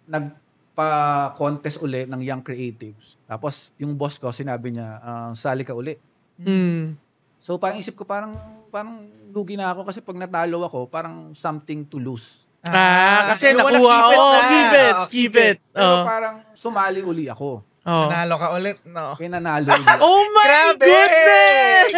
nagpa-contest uli ng Young Creatives. Tapos yung boss ko, sinabi niya, sali ka uli. So parang isip ko, parang lugi na ako kasi pag natalo ako, parang something to lose. Kasi nakuha. Keep it. Pero parang sumali uli ako. Nanalo ka ulit, no? Pinanalo ulit. Oh my goodness!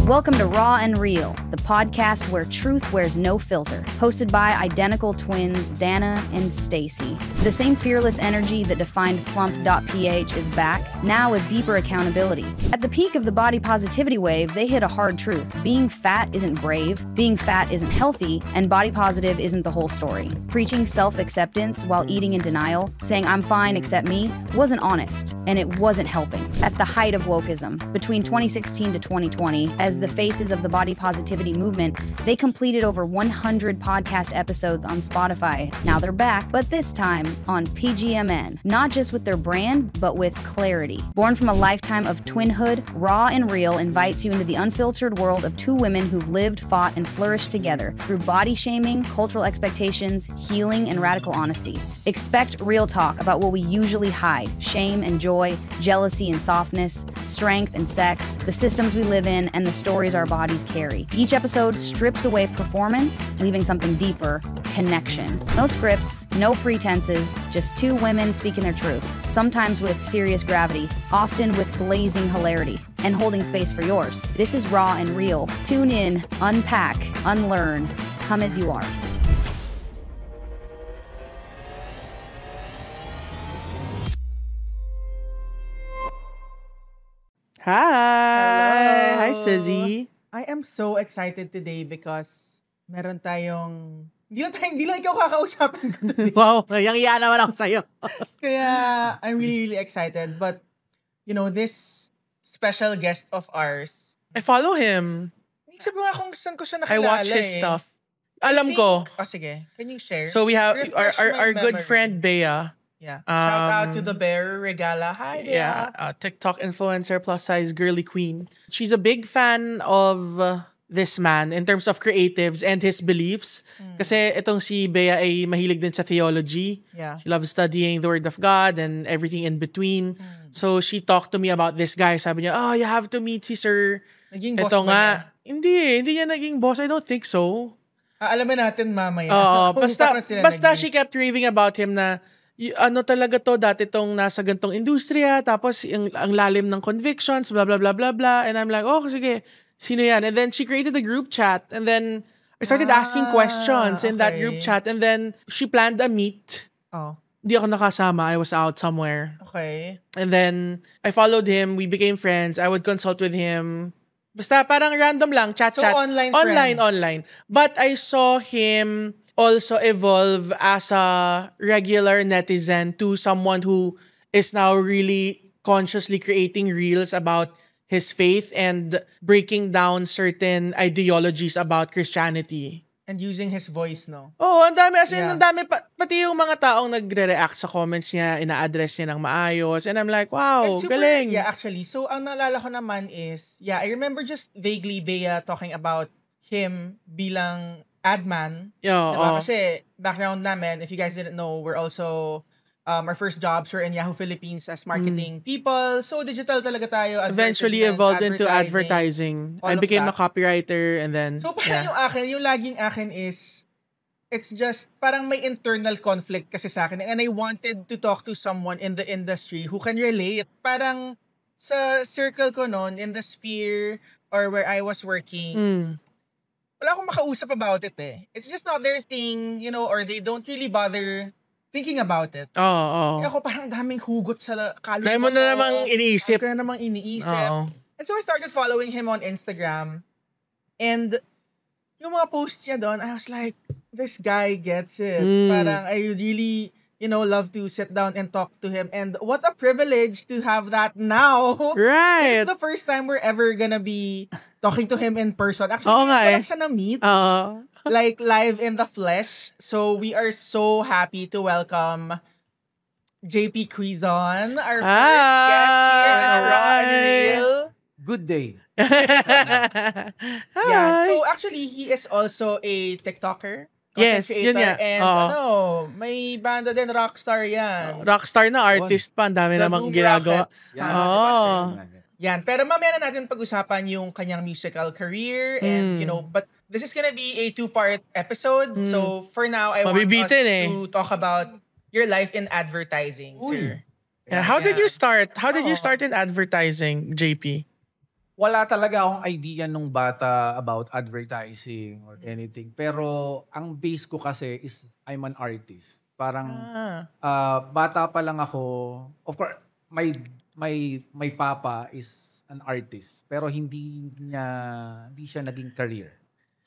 Welcome to Raw and Real, the podcast where truth wears no filter. Hosted by identical twins Dana and Stacy. The same fearless energy that defined Plump.ph is back, now with deeper accountability. At the peak of the body positivity wave, they hit a hard truth. Being fat isn't brave, being fat isn't healthy, and body positive isn't the whole story. Preaching self-acceptance while eating in denial, saying I'm fine, accept me, wasn't honest, and it wasn't helping. At the height of wokeism, between 2016 to 2020, as the faces of the body positivity movement, they completed over 100 podcast episodes on Spotify. Now they're back, but this time on PGMN, not just with their brand, but with clarity. Born from a lifetime of twinhood, Raw and Real invites you into the unfiltered world of two women who've lived, fought, and flourished together through body shaming, cultural expectations, healing, and radical honesty. Expect real talk about what we usually hide: shame and joy, jealousy and softness, strength and sex, the systems we live in, and the stories our bodies carry. Each episode strips away performance, leaving something deeper: connection. No scripts, no pretenses, just two women speaking their truth, sometimes with serious gravity, often with blazing hilarity, and holding space for yours. This is Raw and Real. Tune in, unpack, unlearn, come as you are. Hi! Hi, Sizzy. I am so excited today because meron tayong... Hindi lang ikaw kakausapin ko today. Wow, yang-iya naman ako sa'yo. Kaya I'm really excited. But, you know, this special guest of ours... I follow him. Isip mo nga kung saan ko siya I nakilala watch his stuff. Alam ko. Oh, sige. Can you share? So we have Refresh our my good memory. friend, Bea. Yeah. Shout out to the Bear Regala. Hi, Bea. Yeah, TikTok influencer, plus size girly queen. She's a big fan of this man in terms of creatives and his beliefs. Kasi itong si Bea ay mahilig din sa theology. Yeah. She loves studying the Word of God and everything in between. So she talked to me about this guy. Sabi niya, you have to meet si Sir. Naging boss Ito ba nga. niya? Hindi niya naging boss. I don't think so. Alamin natin mamaya. Kung Basta paano sila naging. she kept raving about him na ano talaga to, dati tong nasa gantong industriya, tapos ang lalim ng convictions, blah, blah, blah, blah, blah. And I'm like, sige, sino yan? And then she created a group chat, and then I started asking questions in that group chat, and then she planned a meet. Hindi ako nakasama. I was out somewhere. Okay. And then I followed him. We became friends. I would consult with him. Basta parang random lang, chat. So online friends. Online. But I saw him also evolve as a regular netizen to someone who is now really consciously creating reels about his faith and breaking down certain ideologies about Christianity. And using his voice, no? Ang dami. As in, ang dami. Pati yung mga taong nagre-react sa comments niya, ina-address niya ng maayos. And I'm like, wow, galing. Yeah, actually. So, ang naalala ko naman is, I remember just vaguely Bea talking about him bilang ad man. Diba? Kasi background namin, if you guys didn't know, we're also, our first jobs were in Yahoo Philippines as marketing people. So, digital talaga tayo. Eventually evolved into advertising. I became a copywriter and then... So, parang yung laging akin is, it's just, parang may internal conflict kasi sa akin. And I wanted to talk to someone in the industry who can relate. Parang sa circle ko noon, in the sphere or where I was working, wala akong makausap about it eh. It's just not their thing, or they don't really bother thinking about it. Kaya ako parang daming hugot sa kaluluwa. Kaya mo na namang iniisip. And so I started following him on Instagram. And yung mga posts niya doon, I was like, this guy gets it. Parang I really, love to sit down and talk to him. And what a privilege to have that now. Right. It's the first time we're ever gonna be talking to him in person. Actually, wala siya na-meet. Like, live in the flesh. So, we are so happy to welcome JP Quizon, our first guest here in Raw and Real. Good day. So actually, he is also a TikToker. Yes, creator, yun nga. and may banda din, rockstar yan. Rockstar na artist pa, ang dami The namang Boom ginagawa. Rockets. Yan. Yan, pero mamaya na natin pag-usapan yung kanyang musical career and but this is gonna be a 2-part episode. So for now, I want us to talk about your life in advertising, sir. Yeah. How did you start? How did you start in advertising, JP? Wala talaga akong idea nung bata about advertising or anything. Pero ang base ko kasi is I'm an artist. Parang bata pa lang ako. Of course, my papa is an artist. Pero hindi siya naging career.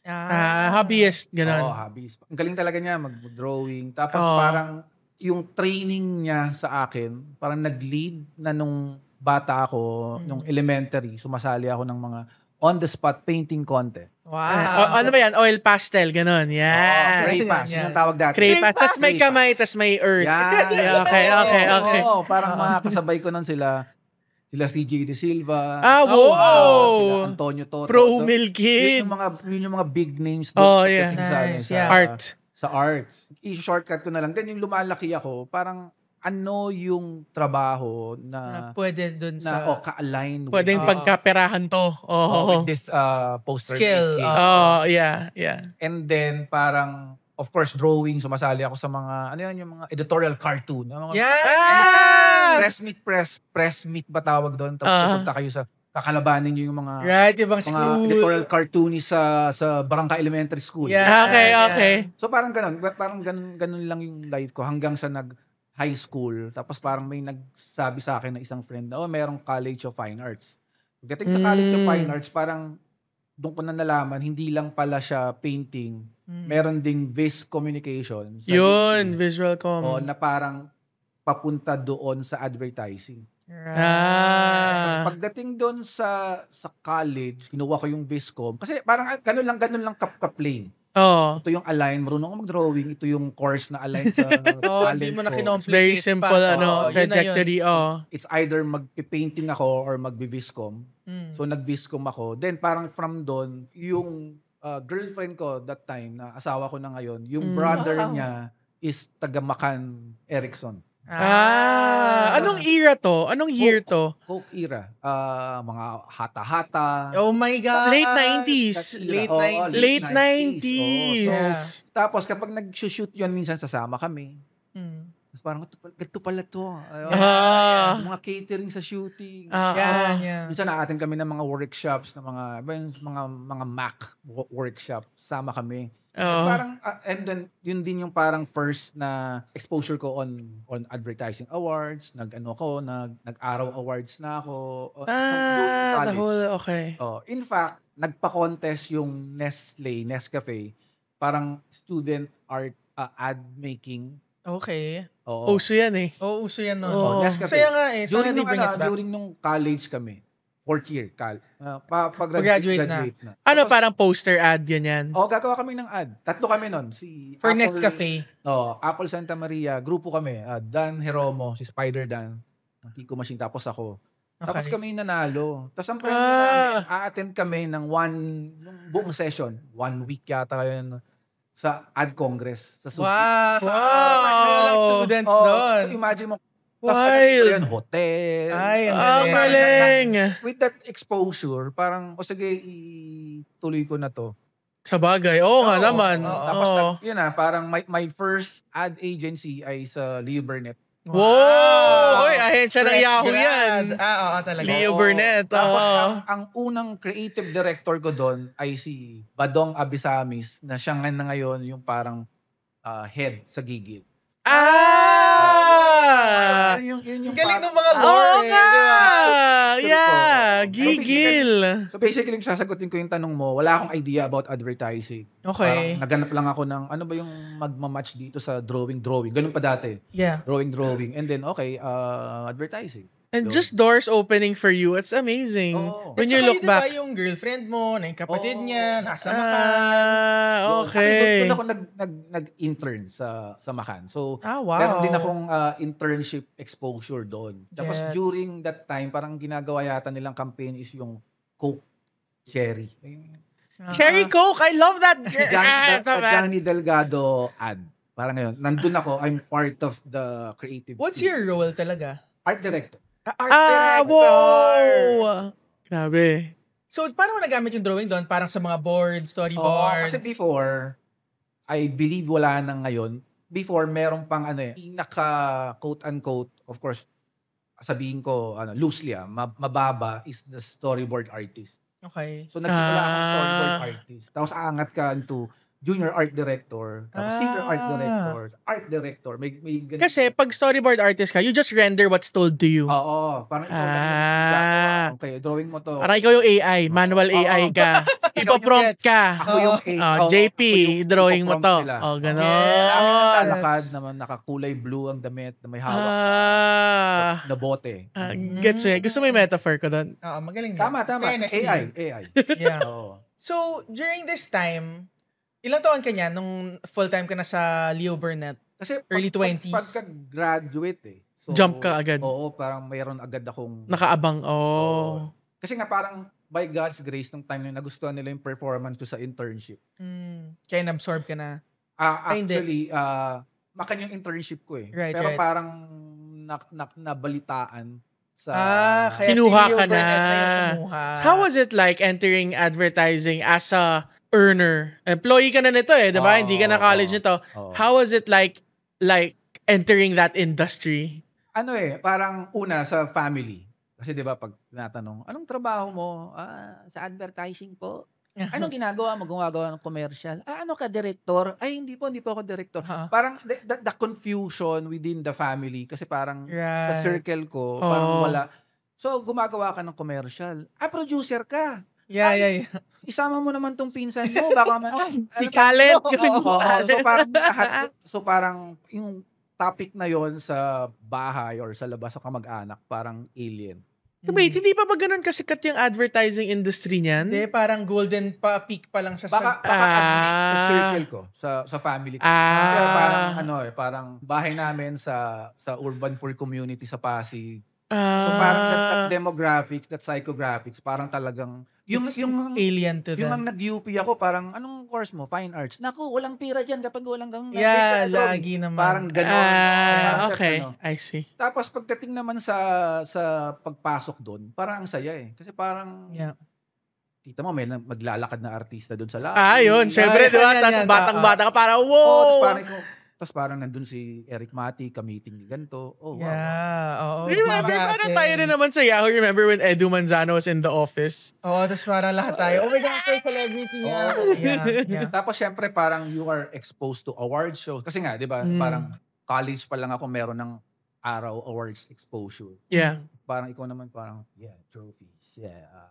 Hobbyist, gano'n. Hobbyist. Ang galing talaga niya mag-drawing. Tapos parang yung training niya sa akin, parang nag-lead na nung bata ako, nung elementary, sumasali ako ng mga on-the-spot painting contest. Wow. Ano ba yan? Oil pastel, gano'n. Yan. Cray pass. Yun ang tawag dati. Cray pass. Tas may kamay, tas may earth. Yan. Okay. Parang mga kasabay ko nun sila CJ De Silva. Wow. Sila Antonio Toto. Pro Milkid. Yun yung mga big names doon. Sa art. Sa arts. I-shortcut ko na lang. Then yung lumalaki ako, parang ano yung trabaho na pwede dun sa ka-align pwede yung pagkaperahan to. With this poster skill. yeah. And then parang of course drawing, sumasali ako sa mga yung mga editorial cartoon. Mga press meet ba tawag doon? Tapos pupunta kayo sa kakalabanin niyo yung mga ibang school, editorial cartoonist sa Barangka Elementary School. Okay. So parang ganun lang yung life ko hanggang sa high school. Tapos parang may nagsabi sa akin na isang friend na mayroong College of Fine Arts. Pagdating sa College of Fine Arts, parang doon ko na nalaman, hindi lang pala siya painting. Meron ding vis communication. Yun, visual com. Na parang papunta doon sa advertising. Tapos pagdating doon sa college, kinuha ko yung Viscom. Kasi parang ganun lang plain. Ito yung align, marunong ako mag-drawing. Ito yung course na align sa talent hindi mo na ko. It's very simple trajectory. It's either mag-painting ako or mag-Viscom. So nag-Viscom ako. Then parang from doon, yung girlfriend ko that time, na asawa ko na ngayon, yung brother niya is taga Macan Erickson. Anong era to? Anong year to? Coke era. Mga hata-hata. Oh my God. Late 90s. Late 90s. So, tapos kapag nag-shoot yun, minsan sasama kami. Tapos parang, ganito pala to. Mga catering sa shooting. Minsan naatin kami ng mga workshops, ng mga Mac workshop. Sama kami. Parang, and then, yun din yung parang first na exposure ko on advertising awards. Nag-Araw Awards na ako. Okay. In fact, nagpa-contest yung Nescafe. Parang student art ad making. Okay. Uso yan eh. Uso yan nun. Nescafe. Saya nga eh. During nung college kami. 4th year. Pag-graduate na. Ano, parang poster ad, ganyan? Gagawa kami ng ad. 3 kami nun. For Nescafe. Apple Santa Maria. Grupo kami. Dan Jeromo, si Spider Dan. Ang Kiko Machine. Tapos ako. Tapos kami nanalo. Tapos ang premyo namin, a-attend kami ng buong session. 1 week yata yun. Sa Ad Congress. Sa Wow! Students doon. So imagine mo, wild. Hotel. Galing. With that exposure, parang, sige, ituloy ko na to. Sa bagay. Nga naman. Tapos, parang my first ad agency ay sa Leo Burnett. Wow! Ahensya ng Yahoo yan. Talaga. Leo Burnett. Tapos, ang unang creative director ko doon ay si Badong Abisamis, na siya na ngayon yung parang head sa Gigil. Yun yung galing ng mga lore. Gigil. So basically, sasagutin ko yung tanong mo, wala akong idea about advertising. Okay. Parang naganap lang ako ng ano ba yung magmamatch dito sa drawing. Ganun pa dati. Yeah. Drawing. And then, advertising. And just doors opening for you. It's amazing. When you look back. Diba yung girlfriend mo, na yung kapatid niya, nasa Macan. Okay. Doon ako nag-intern sa Macan. So, wow. meron din akong internship exposure doon. Tapos during that time, parang ginagawa yata nilang campaign is yung Coke Cherry. Cherry Coke, I love that. Johnny Delgado ad. Parang ngayon, nandun ako, I'm part of the creative What's team. your role talaga? Art director. Art director! Wow! Grabe. So, paano mo nagamit yung drawing doon? Parang sa mga boards, storyboards? Kasi before, I believe wala na ngayon. Before, merong pang pinaka quote-unquote, of course, sabihin ko, loosely, mababa is the storyboard artist. Okay. So, nagsimula akong storyboard artist. Tapos, aangat ka into junior art director, tapos senior art director. May ganun. Kasi pag storyboard artist ka, you just render what's told to you. Oo. Parang ikaw okay, drawing mo to. Parang ikaw yung AI, manual AI ka. Ipaprompt ka. Ako yung JP, drawing mo to. Ganon. Lalakad naman, nakakulay blue ang damit na may hawak na bote. Gets mo. Gusto mo yung metaphor ko doon? Oo, magaling din. Tama. Fairness AI. Yeah. Oo. So, during this time, ilang taon ka niya nung full-time ka na sa Leo Burnett? Kasi early 20s. Pagka-graduate Jump ka agad. Oo, parang mayroon agad akong... Nakaabang. Kasi nga parang by God's grace, nung time na nagustuhan nila yung performance ko sa internship. Kaya na-absorb ka na? Actually, makan yung internship ko eh. Right, pero right. parang nabalitaan sa... kaya kinuha si Leo ka na. Burnett yung kumuha. How was it like entering advertising as a earner? Employee ka na nito di ba? Hindi ka na college nito. How was it like entering that industry? Parang una sa family. Kasi 'di ba pag tinatanong, anong trabaho mo? Sa advertising po. Anong ginagawa mo? Gumagawa ng commercial. Ano ka, director? Ay, hindi po ako director. Parang the confusion within the family kasi parang sa circle ko, parang wala. So, gumagawa ka ng commercial. Producer ka. Yeah. Isama mo naman tong pinsan mo. Baka Si Khaled. So, parang yung topic na yon sa bahay or sa labas sa kamag-anak, parang alien. Wait, hindi pa ba ganun kasikat yung advertising industry niyan? Hindi, parang golden peak pa lang siya baka sa circle ko, sa family ko. Kasi parang parang bahay namin sa urban poor community sa Pasig. So parang that demographics, that psychographics, parang talagang yung alien to them. Yung nag-UP ako, parang anong course mo? Fine arts. Naku, walang pira dyan kapag walang kang lagi naman. Parang gano'n. Okay, I see. Tapos pagdating naman sa pagpasok doon, parang ang saya eh. Kasi parang kita mo, may maglalakad na artista doon sa lobby. Yun. Siyempre, di ba? Tapos batang-bata ka, parang wow! Tapos parang nandun si Eric Mati, ka-meeting ni ganito. Oh, wow. Oo. Remember, parang tayo rin naman sa Yahoo. Remember when Edu Manzano was in the office? Tapos parang lahat tayo, oh my God, so celebrity niya. Yeah. Tapos syempre, parang you are exposed to award shows. Kasi nga, di ba, parang college pa lang ako meron ng araw awards exposure. Yeah. Parang ikaw naman parang, trophies. Yeah.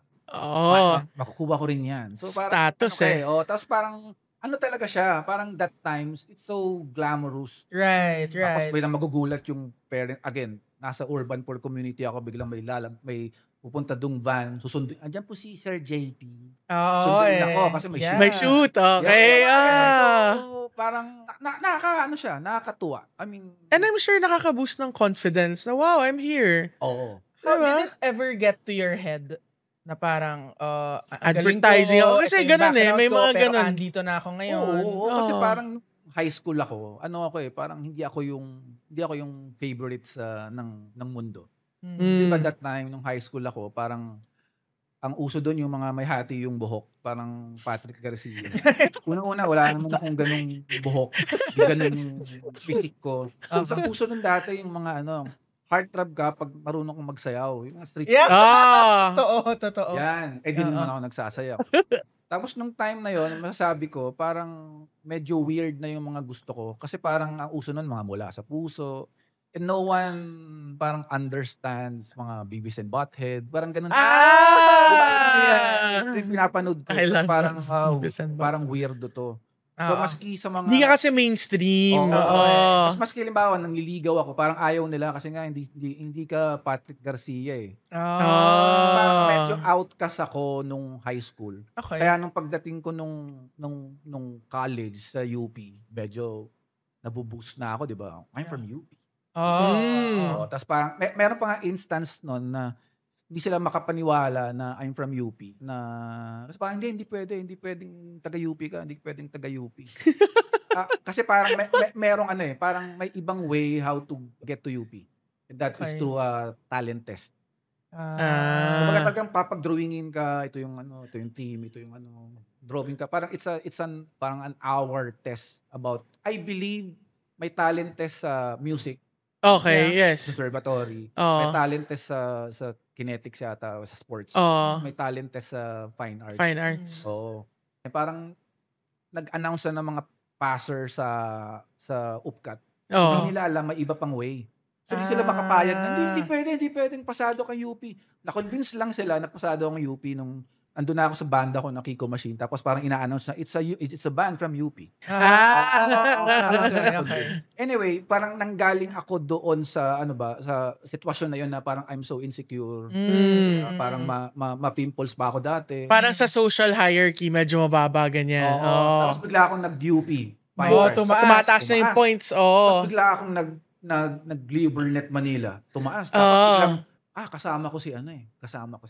Makukuha ko rin yan. So parang, status tapos parang, talaga siya, parang that times, it's so glamorous. Right. Tapos biglang magugulat yung parent, again, nasa urban poor community ako, biglang may pupunta dung van, susundin. Andyan po si Sir JP. Sundin ako kasi may shoot. May shoot, okay. So, parang, nakakatuwa. I mean, and I'm sure nakaka-boost ng confidence na, wow, I'm here. Oo. How did it ever get to your head na parang advertising ako? Kasi ganun may mga pero ganun. andito na ako ngayon. Oo, kasi parang high school ako. Parang hindi ako yung favorite ng mundo. Kasi by that time, nung high school ako, parang ang uso doon yung mga may hati yung buhok. Parang Patrick Garcia. Unang-una, wala naman akong ganung buhok. Ganun physique ko. Ang uso doon dati yung mga heartthrob ka pag marunong kong magsayaw. Yung street. Totoo. Yan. Di naman ako nagsasayaw. Tapos nung time na yon, masasabi ko, parang medyo weird na yung mga gusto ko. Kasi parang ang uso nun, mga mula sa puso. And no one parang understands mga Beavis and Butthead. Parang ganun. Pinapanood ko. Parang weirdo to. So, maski sa mga... Hindi ka kasi mainstream. Maski halimbawa, nangliligaw ako, parang ayaw nila kasi nga hindi ka Patrick Garcia eh. Parang medyo outcast ako nung high school. Okay. Kaya nung pagdating ko nung college sa UP, medyo nabuboost na ako, di ba? I'm from UP. Tapos parang, meron pa nga instance nun na hindi sila makapaniwala na I'm from UP. Kasi parang hindi pwedeng taga-UP ka, hindi pwedeng taga-UP. Kasi parang merong parang may ibang way how to get to UP. That is through a talent test. Kumbaga talagang papag-drawingin ka, ito yung team, ito yung drawing ka. Parang parang an hour test about, I believe, may talent test sa music. Okay, yes. Conservatory. May talent test sa kinetics yata, sa sports. May talent test sa fine arts. Fine arts. Oo. Parang nag-announce na ng mga passer sa UPCAT. Hindi nila alam, may iba pang way. So, hindi sila makapayag na, hindi pwedeng pasado kang UP. Na-convince lang sila na pasado ang UP nung andun na ako sa banda ko na Kiko Machine. Tapos parang ina-announce na, it's a band from UP. Okay. Anyway, parang nanggaling ako doon sa, sa sitwasyon na yun na parang I'm so insecure. Parang ma-pimples pa ako dati. Parang sa social hierarchy, medyo mababa, ganyan. Tapos bigla akong nag-UP. Tumataas na yung points. Tapos bigla akong nag-Libernet Manila. Tumaas. Tapos biglang, kasama ko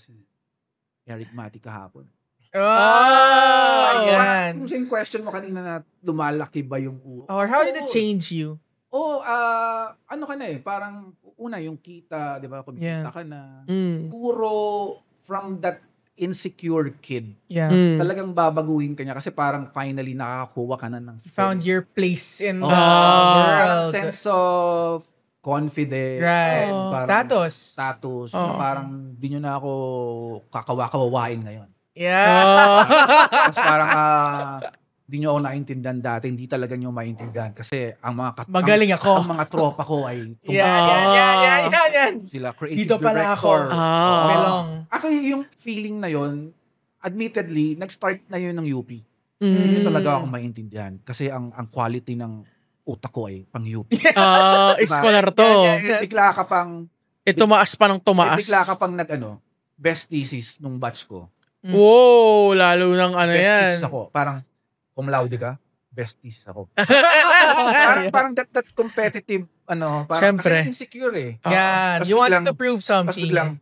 si Eric Mati kahapon. Ayan. Kung yung question mo kanina na lumalaki ba yung Or how did it change you? Parang una yung kita, di ba? Pag kita ka na. Puro from that insecure kid. Yeah. Talagang babaguhin ka niya kasi parang finally nakakakuha ka na ng sense. Found your place in the world. Sense of confidence. Right. Status. Na parang di nyo na ako kakawawain ngayon. Yeah. Tapos parang di nyo ako naintindihan dati. Hindi talaga nyo maintindihan. Kasi ang mga magaling ako. Ang mga tropa ko ay Yan. Sila creative dito pala director. ako. Belong. Actually, yung feeling na yon, admittedly, nag-start na yun ng UP. Hindi talaga ako maintindihan. Kasi ang quality ng utak ko ay pang UP. Scholar to. Bigla ka pang... tumaas pa ng tumaas. Bigla ka pang best thesis nung batch ko. Wow, lalo ng best yan. thesis ako. Parang, cum laude ka, best thesis ako. parang that competitive, parang Siyempre. kasi insecure eh. Yan. You wanted to prove something. Tapos biglang,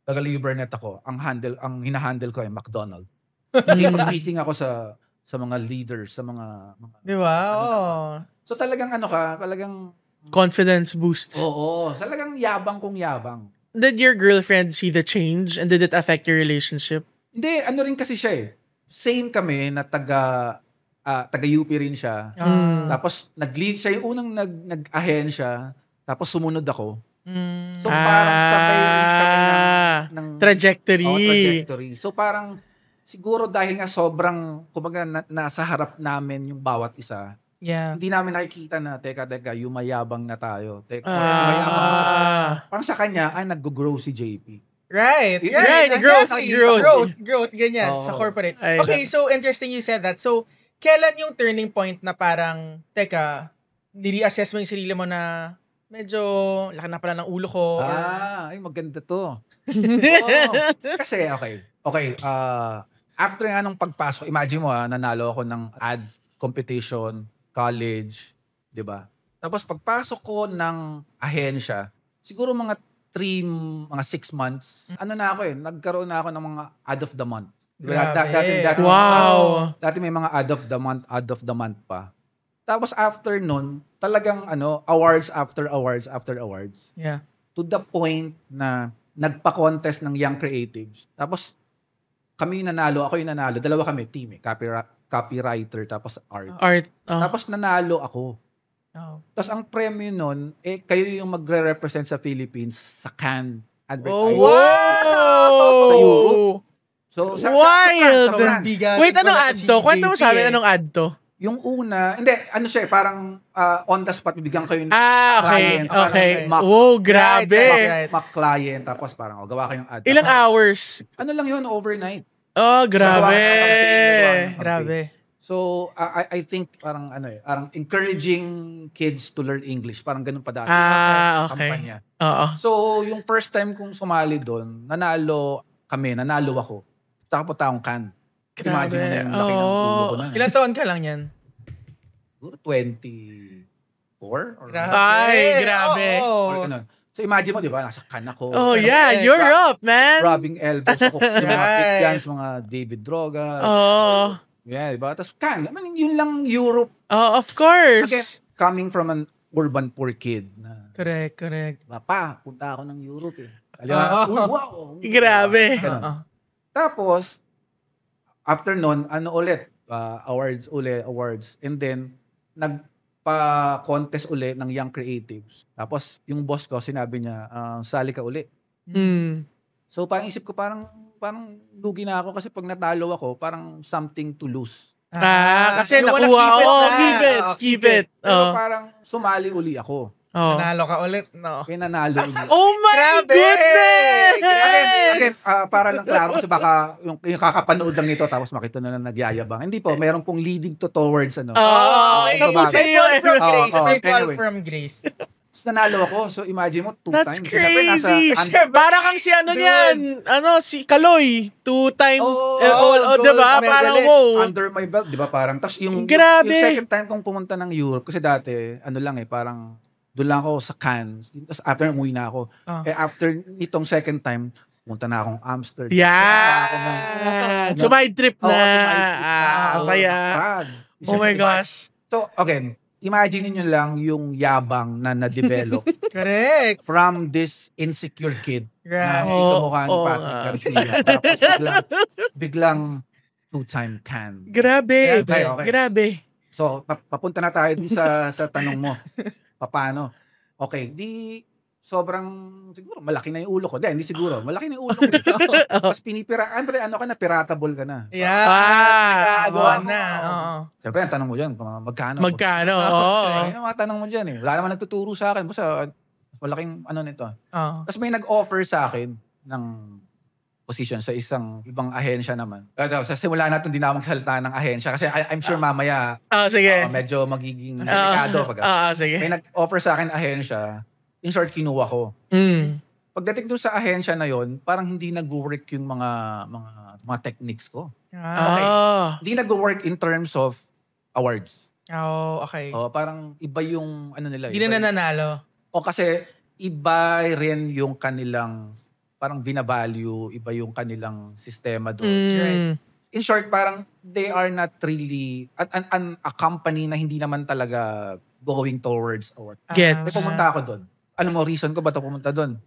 taga-Libernet ako. Ang hinahandle ko ay McDonald's. Meeting ako sa mga leaders, sa mga di ba? So talagang talagang confidence boost. Oo, talagang yabang kong yabang. Did your girlfriend see the change and did it affect your relationship? Hindi, rin kasi siya eh. Same kami na taga-UP rin siya. Tapos nag-lead siya, yung unang nag-ahensya, tapos sumunod ako. So parang sabay rin kami ng trajectory. So parang siguro dahil nga sobrang kumbaga nasa harap namin yung bawat isa. Yeah. Hindi namin nakikita na teka yumayabang na tayo. Yumayabang. Parang sa kanya nag-grow si JP. Right. Exactly. Growth, ganyan, sa corporate. Okay, so interesting you said that. So, kailan yung turning point na parang, nire-assess mo yung sarili mo na medyo laki na pala ng ulo ko? Ay, maganda to. Kasi, okay. After nga nung pagpasok, imagine mo nanalo ako ng ad competition, college, di ba? Tapos pagpasok ko ng ahensya, siguro mga 6 months, nagkaroon na ako ng mga ad of the month. Dati, wow! Dati may mga ad of the month pa. Tapos after nun, talagang awards after awards. Yeah. To the point na nagpa-contest ng Young Creatives. Tapos kami ako yung nanalo. Dalawa kami, team copywriter, tapos art. Tapos nanalo ako. Tapos ang premyo nun, kayo yung magre-represent sa Philippines sa Cannes advertising. Sa Europe. So, wild! Wait, anong ad to? Kwento mo sa amin, anong ad to? Yung una, hindi, parang on the spot, bibigyan kayo ng okay. client. Okay. Grabe. Client, tapos parang, gawa kayong ad. Ilang hours? Ano lang yun, overnight. Grabe. Grabe. So, I think parang parang encouraging kids to learn English. Parang ganun pa dati. Okay. Kampanya. Oo. So, yung first time kong sumali doon, nanalo ako. Tapos taong Cannes. Imagine mo na yung laki ng ulo ko na. Ilang taon ka lang yan? 24? Or Grabe. Ay, grabe. or ganun. So imagine mo, di ba, nasa kan ako. Oh yeah, Europe, man. Rubbing elbows ako. Yung mga big guns, mga David Droga. Oh. Yeah, di ba? Tapos kan, I mean, yun lang Europe. Oh, of course. Again, coming from an urban poor kid. Na, Correct. diba, punta ako ng Europe eh. Diba? Wow. Grabe. Tapos, after nun, awards. And then, nagpa-contest uli ng Young Creatives. Tapos, yung boss ko, sinabi niya, sali ka uli. So, parang isip ko, parang lugi na ako kasi pag natalo ako, parang something to lose. Kasi nakuha ko. Keep it. Pero parang sumali uli ako. Nanalo ka ulit, no? Kaya nanalo uli. Oh my goodness! Again, para lang klaro kasi baka yung kakapanood lang nito tapos makita na lang nagyayabang. Hindi po, mayroon pong leading towards ano. Ito po sa iyo. May fall from grace. Nanalo ako. So imagine mo, 2 That's times. crazy. Para kang si ano niyan. Si Kaloy. 2-time. Diba? Parang wow. Under my belt, diba? Parang, tapos yung second time kong pumunta ng Europe, kasi dati, parang, doon lang ako sa Cannes. Tapos after, umuwi na ako. After itong second time, pumunta na akong Amsterdam. Yeah. Sumaid trip na. Saya. Oh my gosh. So, again, imagine nyo lang yung yabang na na-develop. Correct. From this insecure kid. Right. Na ikamukha ni Patrick Garcia. Tapos biglang 2-time Cannes. Grabe. Okay. Grabe. So, papunta na tayo dun sa tanong mo. Paano? Okay, sobrang, siguro, malaki na yung ulo ko. Hindi siguro, malaki na yung ulo ko. Tapos piratable ka na. Yeah. Nagagawa na. Siyempre, ang tanong mo dyan, magkano? Oo. Yung mga tanong mo dyan eh. Wala naman nagtuturo sa akin. Basta, malaking nito. Tapos may nag-offer sa akin ng position sa isang ibang ahensya naman. Sa simula natin, hindi na magsalita ng ahensya kasi I'm sure mamaya sige. medyo magiging delikado. Sige. May nag-offer sa akin ahensya. In short, kinuha ko. Pagdating doon sa ahensya na yon, parang hindi nag-work yung mga techniques ko. Okay. Hindi nag-work in terms of awards. Okay. Parang iba yung nila. Hindi na nanalo. Kasi iba rin yung kanilang parang binavalue, iba yung kanilang sistema doon. Right? In short, parang they are not really a company na hindi naman talaga going towards award. Pumunta ako doon. Ano mo, reason ko ba't ako pumunta doon?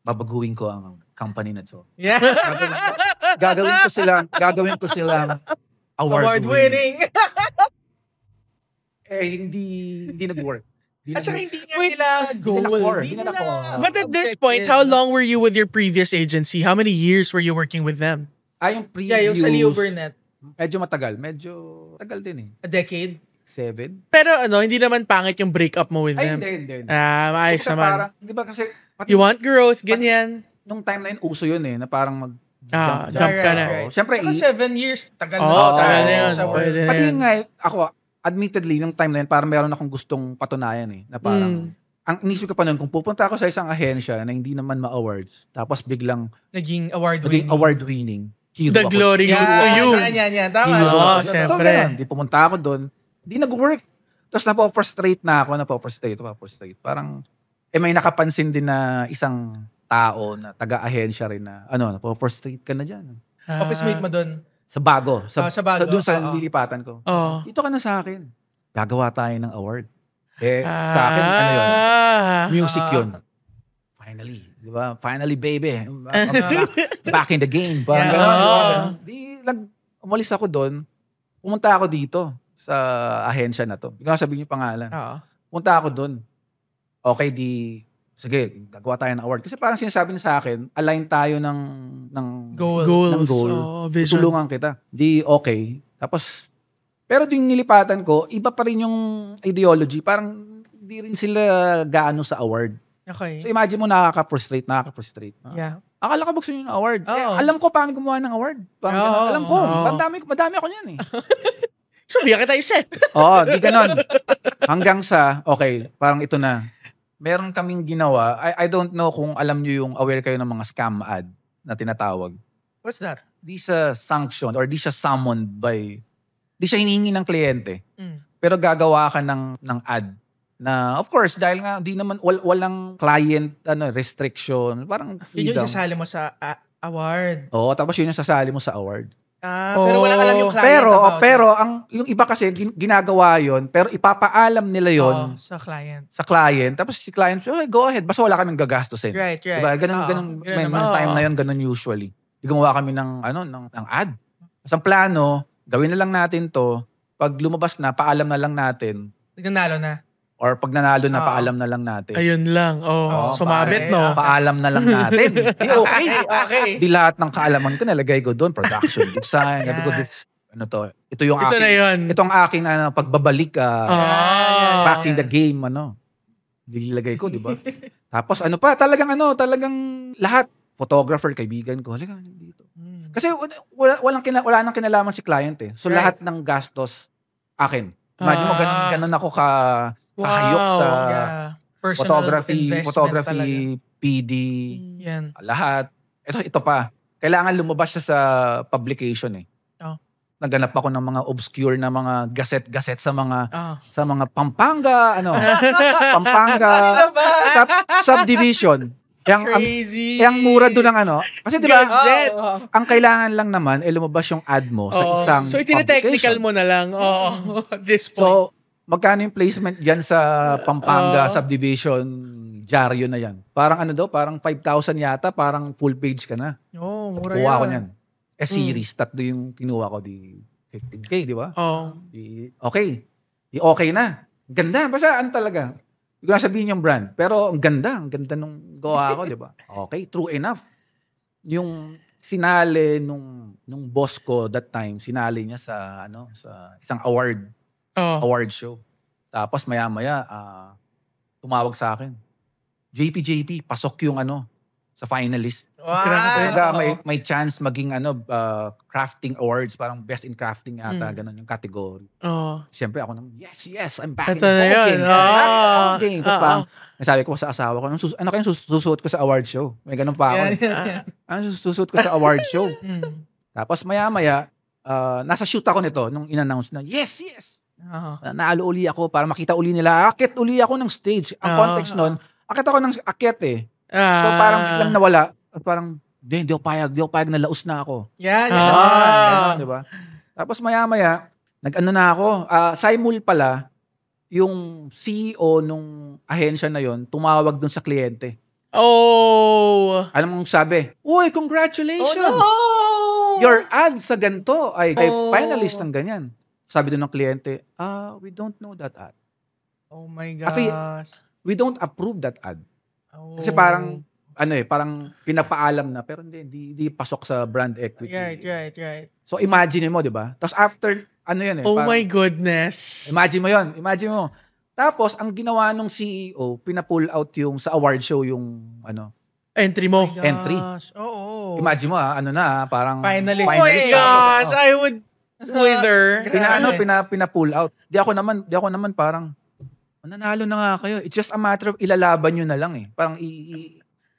Babaguhin ko ang company na to. Yeah. Gagawin ko silang award winning. Hindi nag-work. At saka hindi nila goal. But at this point, how long were you with your previous agency? How many years were you working with them? Yung previous. Yung sa Leo Burnett. Medyo matagal. Medyo tagal din eh. A decade? 7. Pero hindi naman pangit yung breakup mo with them. Hindi. Maayos naman. Parang, di ba kasi, you want growth, ganyan. Nung time na yun, uso yun eh, na parang jump ka na. Siyempre, saka 7 years, tagal na. Pati yun nga, ako, admittedly, nung time na yun, parang meron akong gustong patunayan eh, na parang, ang inisip ko pa nun, kung pupunta ako sa isang ahensya na hindi naman ma-awards, tapos biglang naging award-winning. The glory goes to you. Yan. Tama. So, ganun. Di pumunta ako doon. Di nag-work. Tapos napo-frustrate na ako. Napo-frustrate. Parang, may nakapansin din na isang tao na taga-ahensya rin na, napo-frustrate ka na dyan. Office mate mo doon? Sa bago. Sa bago. Doon sa lilipatan ko. Dito ka na sa akin. Gagawa tayo ng award. Sa akin, yun? Music yun. Finally. Di ba? Finally, baby. Back in the game. Parang gano'n. Umalis ako doon. Pumunta ako dito sa ahensya na to. Ikaw sabihin yung pangalan. Pumunta ako doon. Okay, sige, gagawa tayo ng award. Kasi parang sinasabi niya sa akin, align tayo ng goals. Vision. Tutulungan kita. Okay. Tapos, pero yung nilipatan ko, iba pa rin yung ideology. Parang hindi rin sila gaano sa award. Okay. So imagine mo, nakaka-frustrate. Yeah. Akala ko gusto nyo ng award. Alam ko paano gumawa ng award. Alam ko. Madami ako niyan eh. So, biya kita isa. Di ganon. Hanggang sa, okay, parang ito na. Meron kaming ginawa. I don't know kung alam nyo yung aware kayo ng mga scam ad na tinatawag. What's that? Di siya sanctioned or di siya summoned by, di siya hinihingi ng kliyente. Pero gagawa ka ng ad Na of course dahil nga di naman walang client restriction, parang Yun yung freedom. isasali mo sa award. Oo, tapos yun yung sasali mo sa award. Pero walang alam yung client about Pero yung iba kasi ginagawa yon, pero ipapaalam nila yon sa client. sa client. Tapos si client, go ahead, basta wala kaming gagastusin. Right. Diba? Ganun may time na yon, ganun usually. Gumawa kami ng ad. Sa plano, gawin na lang natin to. Pag lumabas na, paalam na lang natin. Nanalo na. Or pag nanalo na, paalam na lang natin. Ayun lang. Sumabit, no? Paalam na lang natin. Okay. Di lahat ng kaalaman ko nalagay ko doon. Production, design. Ito yung Ito aking. na yun. Itong aking pagbabalik. Back in the game. Nilagay ko, di ba? Tapos talagang lahat. Photographer, kaibigan ko. Halika, dito. Kasi wala nang kinalaman si client eh. So lahat ng gastos akin. Imagine mo, ganun ako kahayok sa photography, PD, Yan. lahat. Ito pa. Kailangan lumabas siya sa publication eh. Naghanap ako ng mga obscure na mga gazette sa mga Pampanga, Pampanga subdivision. Crazy. Yang mura doon ng kasi di ba, Gazette. ang kailangan lang naman ay lumabas yung ad mo sa isang So, itinetechnical publication. mo na lang. At this point. So, magkano yung placement dyan sa Pampanga subdivision dyaryo na yan? Parang parang 5,000 yata, parang full page ka na. Mura Kuha ko yan. niyan. Series, tatlo yung kinuha ko, di 15K, di ba? Okay. Di okay na. Ganda, basta talaga. Hindi ko na sabihin yung brand. Pero ang ganda nung gawa ko, di ba? Okay, true enough. Yung sinali nung boss ko that time, sinali niya sa isang award show. Tapos maya-maya tumawag sa akin. JP, pasok yung sa finalist. May chance maging crafting awards, parang best in crafting ata, ganun yung category. Siyempre ako naman, yes, I'm back Ito in na yun. game. Tapos parang, nasabi ko sa asawa ko, ano kayong susuot ko sa award show? May ganun pa ako. Ano susuot ko sa award show? Tapos maya-maya, nasa shoot ako nito nung in-announce na, yes. Naalo uli ako para makita uli nila. Akit uli ako ng stage. Ang context nun, akit ako ng akit eh. So parang biglang nawala. Parang, hindi ako payag na laos na ako. Yan. Ganun, di ba? Tapos maya-maya, na ako. Simul pala, yung CEO nung ahensya na yon tumawag dun sa kliyente. Alam mong sabi, uy, congratulations! Your ad sa ganito ay finalist ng ganyan. Sabi dun ng kliyente, we don't know that ad. Oh my gosh. Actually, we don't approve that ad. Kasi parang, parang pinapaalam na, pero hindi pasok sa brand equity. Right. So imagine mo, di ba? Tapos after, yan eh. Oh parang, my goodness. Imagine mo yon. Imagine mo. Tapos, ang ginawa nung CEO, pina-pull out yung sa award show yung, Entry mo. entry. Oo. Imagine mo, parang Finalist. Oh my gosh, I would wither. Pina-pull out. Di ako naman parang, nanalo na nga kayo. It's just a matter of ilalaban nyo na lang eh. Parang,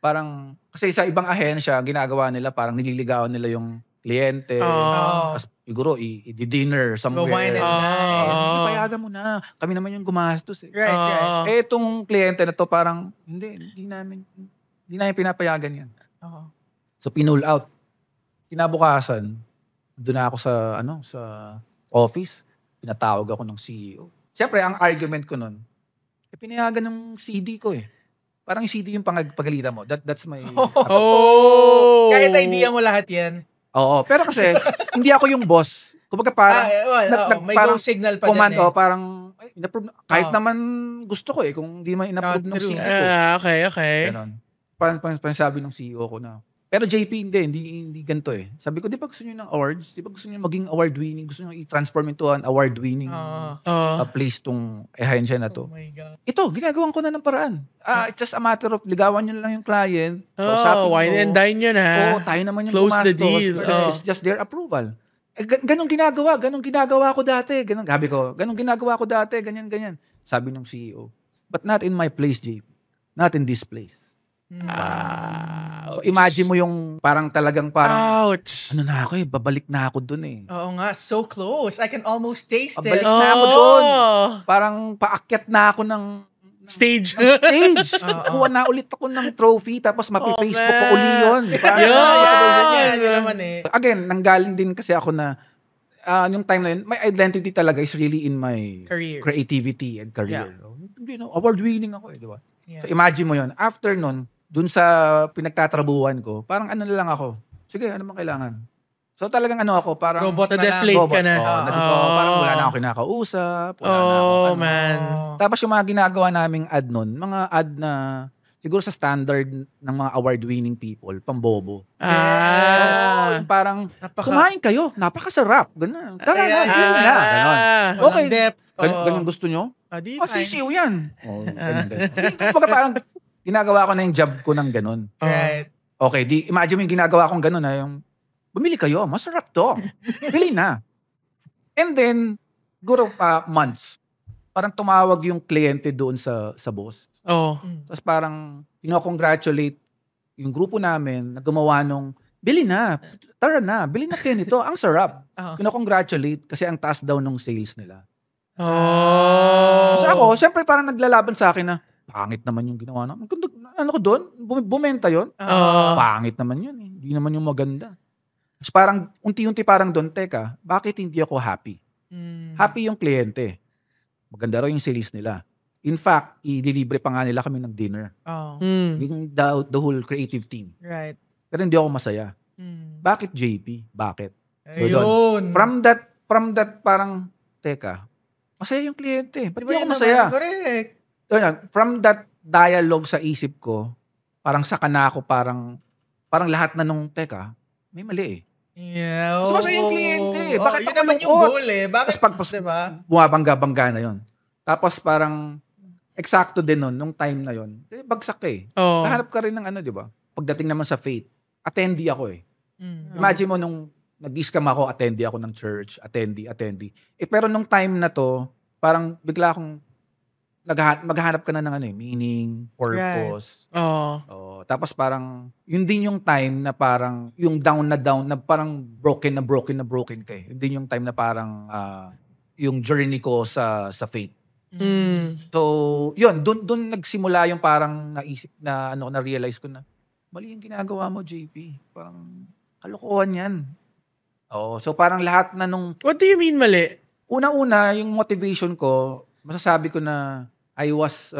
parang, kasi sa ibang ahensya, ginagawa nila, parang nililigawan nila yung kliyente. Tapos siguro, i-dinner somewhere. Go wine and dine. Payagan mo na. Kami naman yung gumastos eh. Right. Itong kliyente na to parang, hindi namin pinapayagan yan. So, pinull out. Kinabukasan, doon ako sa office. Pinatawag ako ng CEO. Siyempre, ang argument ko nun, pinayagan ng CD ko eh. Parang yung CD yung pagalitan mo. That's my... Kahit idea mo lahat yan. Oo. Pero kasi, hindi ako yung boss. Kumbaga parang... may go signal pa command, dyan eh. parang... in-approve, kahit naman gusto ko eh. Kung di man in-approve ng true. CEO ko. Okay. Ganon. Parang sabi ng CEO ko na, pero JP, hindi ganito eh. Sabi ko, di ba gusto niyo ng awards? Di ba gusto niyo maging award-winning? Gusto niyo i-transform into an award-winning place tong ahensya na to? Oh my God. Ito, ginagawan ko na ng paraan. It's just a matter of ligawan nyo lang yung client. Wine and dine yun ha. Tayo naman yung Close the gumastos. deal. It's just their approval. Ganong ginagawa ko dati. Ganong ginagawa ko dati, ganyan. Sabi ng CEO. But not in my place, JP. Not in this place. So imagine mo yung parang talagang parang, Ouch. ano na ako babalik na ako dun eh. Oo nga, so close. I can almost taste Babalik it. na ako dun. Parang paakyat na ako ng Stage. stage. Kuha na ulit ako ng trophy tapos mapi-Facebook ko uli yun. Parang, Yan naman eh. Again, nanggaling din kasi ako na yung time na yun, my identity talaga is really in my Career. creativity and career. You know, award-winning ako di ba? Yeah. So imagine mo yun. After nun, dun sa pinagtatrabuhan ko, parang ano na lang ako. Sige, ano man kailangan? So talagang ano ako, parang Robot na lang. Na-deflate ka na. Parang wala na ako kinakausap. Wala na ako, Oh, man. Tapos yung mga ginagawa naming ad nun, mga ad na siguro sa standard ng mga award-winning people, pambobo. Yung parang, kumain kayo, napakasarap. Ganun. Tara na, yun na. Ganon. Okay. Walang depth. Ganun gusto nyo? Di Sisiw yan. Kumbaga parang, ginagawa ko na yung job ko ng ganun. Right. Okay, imagine mo yung ginagawa kong ganun na yung, bumili kayo, masarap to. Bili na. And then, siguro months, parang tumawag yung kliyente doon sa boss. Oh. Tapos parang, congratulate yung grupo namin na gumawa nung, bili na, tara na, bili na kayo nito, ang sarap. Congratulate kasi ang taas daw ng sales nila. So ako, syempre parang naglalaban sa akin na, pangit naman yung ginawa namin. Ano ko doon? Bumenta yun? Pangit naman yun eh. Hindi naman yung maganda. So parang, unti-unti parang doon, teka, bakit hindi ako happy? Happy yung kliyente. Maganda raw yung sales nila. In fact, ililibre pa nga nila kami ng dinner. Yung the whole creative team. Right. Pero hindi ako masaya. Bakit JP? Bakit? So Ayun. doon, from that parang, teka, masaya yung kliyente. Ba't di ako masaya? Correct. From that dialogue sa isip ko, parang saka na ako parang lahat na nung, teka, may mali eh. Yeah. So, masaya yung kliyente. Bakit yun ako naman yung lungkot? goal eh. Bakit? Tapos diba? bumabangga-bangga na yun. Tapos parang, eksakto din nun, nung time na yun, bagsak eh. Nahanap ka rin ng ano, di ba? Pagdating naman sa faith, attendee ako eh. Imagine mo nung nag-scam ako, attendee ako ng church, attendee. Pero nung time na to, parang bigla akong maghahanap ka na ng ano eh, meaning, purpose. Right. Tapos parang, yun din yung time na parang, yung down, na parang broken ka eh. Yun din yung time na parang, yung journey ko sa faith. So, yun, dun nagsimula yung parang naisip na, na-realize ko na, mali yung ginagawa mo, JP. Parang, kalokohan yan. So parang lahat na nung... What do you mean mali? Una-una, yung motivation ko, masasabi ko na, I was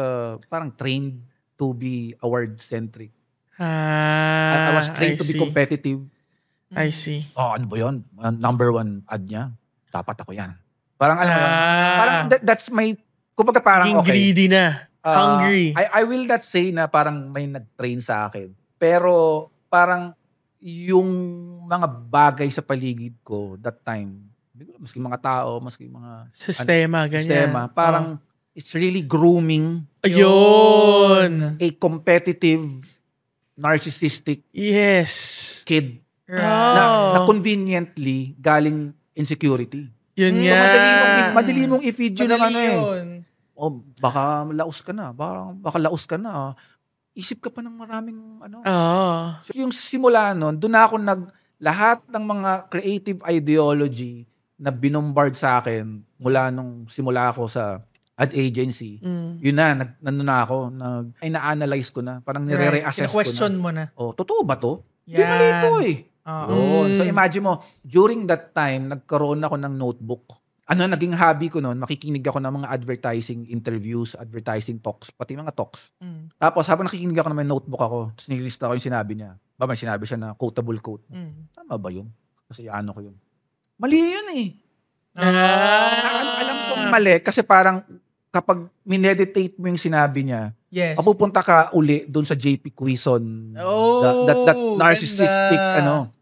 parang trained to be award-centric. I was trained to be competitive. I see. Ano ba yun? Number 1 ad niya. Dapat ako yan. Parang alam mo yun? Parang that's my... Kumbaga parang okay. Greedy na. Hungry. I will not say na parang may nag-train sa akin. Pero parang yung mga bagay sa paligid ko that time, maski mga tao, maski mga... Sistema, ganyan. Parang it's really grooming. Ayun. A competitive, narcissistic kid. Na conveniently galing insecurity. Yun nga. Madali mong i-feed yun ng ano eh. Yun. Baka laos ka na. Baka laos ka na. Isip ka pa ng maraming ano. So yung simula nun, doon ako lahat ng mga creative ideology na binombard sa akin mula nung simula ako sa ad agency, yun na, ako, na-analyze ko na, parang nire-reassess ko na. Question mo na. Totoo ba to? Hindi mali ito eh. So imagine mo, during that time, nagkaroon ako ng notebook. Naging hobby ko noon, makikinig ako ng mga advertising interviews, advertising talks, pati mga talks. Tapos habang nakikinig ako ng may notebook ako, tapos nilista ko yung sinabi niya. May sinabi siya na quotable quote. Tama ba yun? Kasi ko yun. Mali yun eh. Alam kong mali kasi parang kapag mineditate mo yung sinabi niya, mapupunta ka uli doon sa JP Quizon. That narcissistic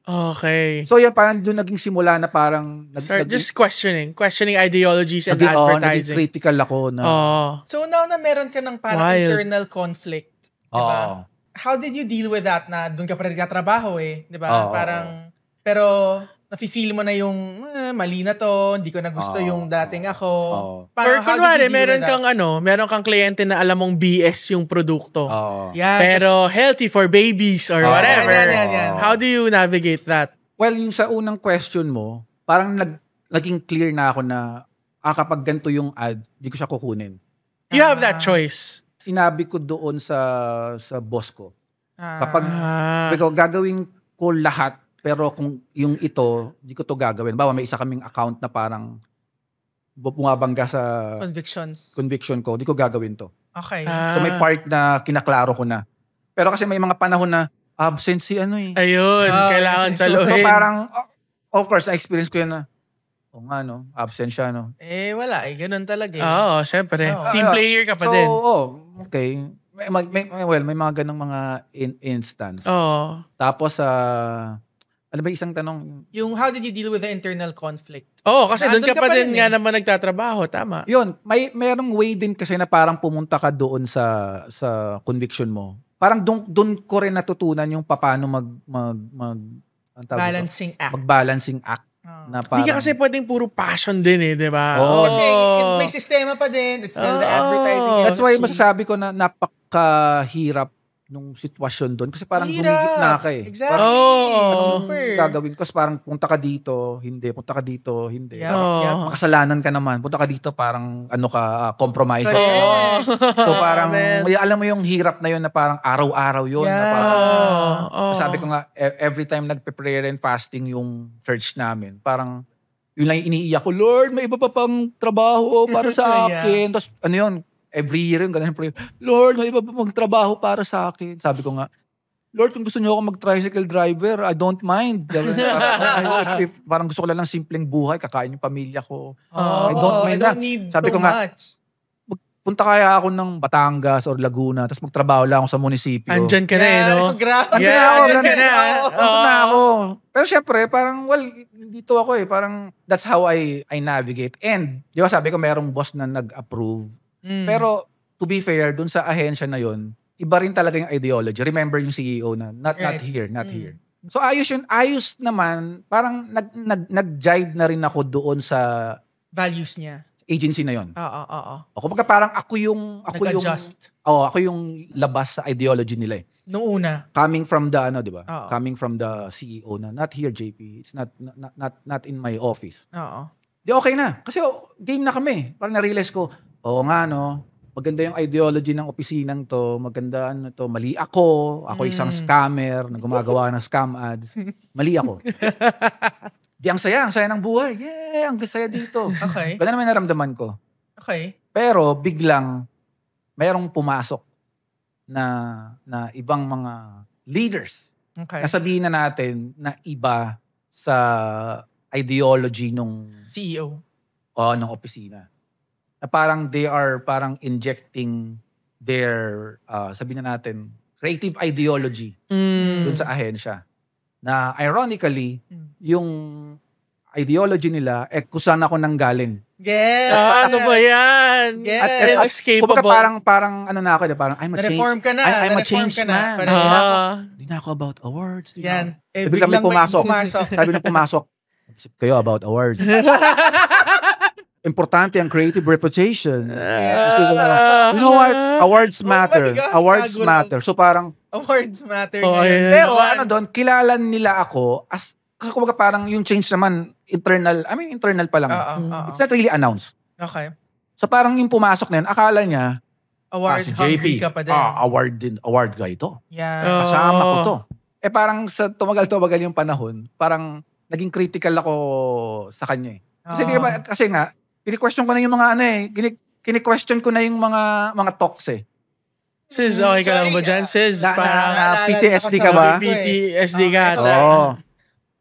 Okay. So yan, parang doon naging simula na parang... just questioning ideologies and advertising. Naging critical ako na... So now na meron ka ng parang internal conflict, diba? How did you deal with that na doon ka pa rin katrabaho eh, diba? Pero nafe-feel mo na yung mali na to, hindi ko na gusto yung dating ako. Or Parang, how kunwari, did you deal with meron kang kliyente na alam mong BS yung produkto. Yeah, Pero healthy for babies or whatever. Yan. How do you navigate that? Well, yung sa unang question mo, parang naging clear na ako na kapag ganito yung ad, hindi ko siya kukunin. You have that choice. Sinabi ko doon sa boss ko. Kapag gagawin ko lahat, pero kung yung ito, hindi ko to gagawin. Bawa may isa kaming account na parang bumabangga sa conviction ko, hindi ko gagawin to. Okay. So may part na kinaklaro ko na. Pero kasi may mga panahon na absent si ano eh. Ayun, kailangan saluhin. So parang, of course, na-experience ko yun na, absent siya, no? Wala, ganun talaga. Oo, syempre. Team player ka pa din. So, okay. May mga ganong mga instance. Oo. Tapos, ano ba isang tanong? Yung how did you deal with the internal conflict? Oo, kasi doon ka pa din nga naman nagtatrabaho, tama. Yun, merong way din kasi na parang pumunta ka doon sa conviction mo. Parang doon ko rin natutunan yung paano balancing act. Mag-balancing act. Na parang, hindi ka kasi pwedeng puro passion din di ba? Kasi may sistema pa din. It's still the advertising industry. That's why masasabi ko na napakahirap nung sitwasyon doon. Kasi parang gumigit na ka eh. Exactly. Super. Gagawin ko, parang punta ka dito, hindi. Punta ka dito, hindi. Yeah. Makasalanan ka naman. Punta ka dito, parang compromise. So parang, alam mo yung hirap na yun na parang araw-araw yun. Yeah. Na parang, sabi ko nga, every time nagpe-prayer and fasting yung church namin, parang, yun lang iniiyak ko, Lord, may iba pa pang trabaho para sa akin. Tapos, ano yun, every year yung ganun prayer, Lord, may iba pa pang trabaho para sa akin. Sabi ko nga, Lord, kung gusto niyo ako mag-tricycle driver, I don't mind. Parang gusto ko lang ng simpleng buhay, kakain yung pamilya ko. I don't mind na. Sabi ko nga, punta kaya ako ng Batangas or Laguna, tapos magtrabaho lang ako sa munisipyo. Andyan ka na no? Andyan na ako. Pero syempre, parang, dito ako parang, that's how I navigate. And, di ba sabi ko, mayroong boss na nag-approve. Pero, to be fair, dun sa ahensya na yon, iba rin talaga yung ideology. Remember yung CEO na, not here. So, ayos yun. Ayos naman, parang nag-jive na rin ako doon sa values niya. Agency na yon. Oo. O kumbaga parang ako yung labas sa ideology nila eh. Noong una. Coming from the di ba? Coming from the CEO na, not here JP. It's not in my office. Oo. Di okay na. Kasi game na kami. Parang na-realize ko, nga maganda yung ideology ng opisinang to, maganda mali ako isang scammer na gumagawa ng scam ads. Mali ako. Di ang saya ng buhay. Yeah, ang saya dito. Okay. Ganun naman naramdaman ko. Okay. Pero biglang mayroong pumasok na ibang mga leaders. Okay. Nasabihin na natin na iba sa ideology nung CEO. Ng opisina. Na parang they are parang injecting their, sabihin na natin, creative ideology dun sa ahensya. Na ironically, yung ideology nila, kung saan ako nanggaling. Yes! Ano ba yan? Yes! At inescapable. Parang ano na ako, parang I'm a changed man. Hindi na ako about awards. Yan. Biglang may pumasok. Sabi na pumasok, isip kayo about awards. Importante ang creative reputation. You know what? Awards matter. Awards matter. So parang awards matter. Pero doon, kilala nila ako as kumbaga parang yung change naman internal pa lang. It's not really announced. Okay. So parang yung pumasok na yun, akala niya award si hungry JP, ka pa din. Award guy to. Yeah. Kasama ko to. Parang sa tumagal yung panahon, parang naging critical ako sa kanya eh. Kasi nga, kini-question ko na yung mga kini-question ko na yung mga talks eh. Sis, okay ka lang ba dyan? Sis, parang PTSD ka ba? PTSD ka.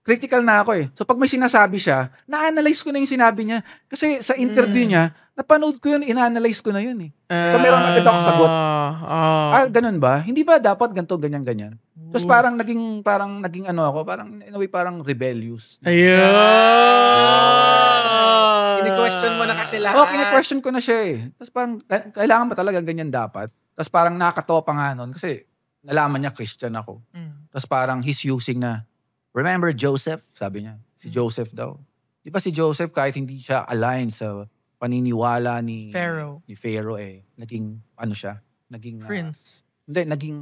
Critical na ako eh. So pag may sinasabi siya, na-analyze ko na yung sinabi niya. Kasi sa interview niya, napanood ko yun, ina-analyze ko na yun eh. So meron agad ako sagot. Ganun ba? Hindi ba dapat ganito, ganyan? Tapos parang naging parang in a way parang rebellious. Ayun. Kini-question mo na kasi lahat. Kini-question ko na siya eh. Tapos parang kailangan ba talaga ganyan dapat? Tapos parang nakakatawa pa nga nun kasi nalaman niya Christian ako. Tapos parang he's using na remember Joseph? Sabi niya. Si Joseph daw. Di ba si Joseph, kahit hindi siya aligned sa paniniwala ni Pharaoh naging siya? Naging Prince. Hindi, naging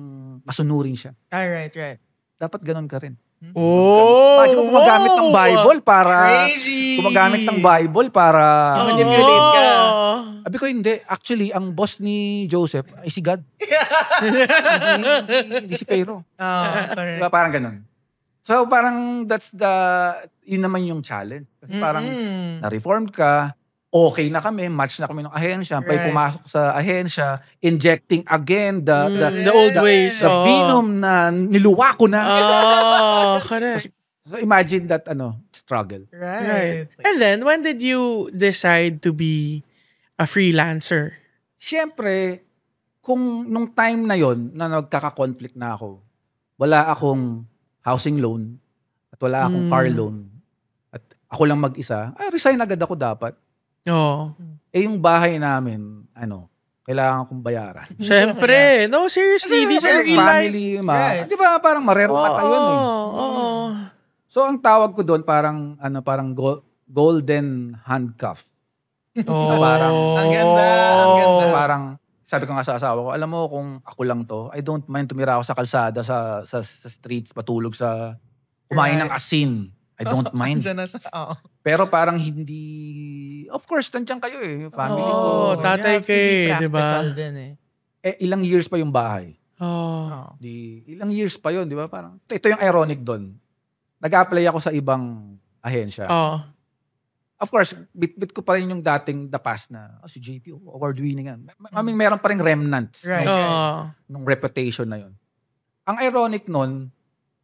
masunurin siya. Right. Dapat ganun ka rin. Oh! Imagine mo gumagamit ng Bible para... Crazy! Gumagamit ng Bible para... manipulate ka. Sabi ko, hindi. Actually, ang boss ni Joseph ay si God. hindi si Pharaoh. Correct. Diba? Parang ganun. So, parang yun naman yung challenge. Kasi parang na-reformed ka, okay na kami, match na kami ng ahensya, Right. pumasok sa ahensya, injecting again the old ways. the venom na niluwa ko na. Correct. So imagine that struggle. Right. And then, when did you decide to be a freelancer? Siyempre, kung nung time na yon na nagkaka-conflict na ako, wala akong housing loan at wala akong car loan at ako lang mag-isa, resign agad ako dapat. Oh. Yung bahay namin, kailangan kong bayaran. Siyempre. No, seriously. These are real life. family, di ba parang marerumata yun eh. Oo. So ang tawag ko doon parang golden handcuff. Oh. Parang, Ang ganda. parang sabi ko nga sa asawa ko, alam mo kung ako lang to, I don't mind tumira ako sa kalsada, sa streets, patulog sa kumain ng asin. I don't mind. Diyan na siya. Oo. Pero parang hindi, of course, nandiyan kayo eh, family ko. Oh, tatay You have to be ka di ba? practical din eh. Ilang years pa yung bahay. Oh. Ilang years pa yun, di ba? Parang, ito yung ironic doon. Nag-apply ako sa ibang ahensya. Oh. Of course, bit ko pa rin yung dating the past na, si JP, award-winning yan. Meron pa rin remnants Right. nung reputation na yun. Ang ironic nun,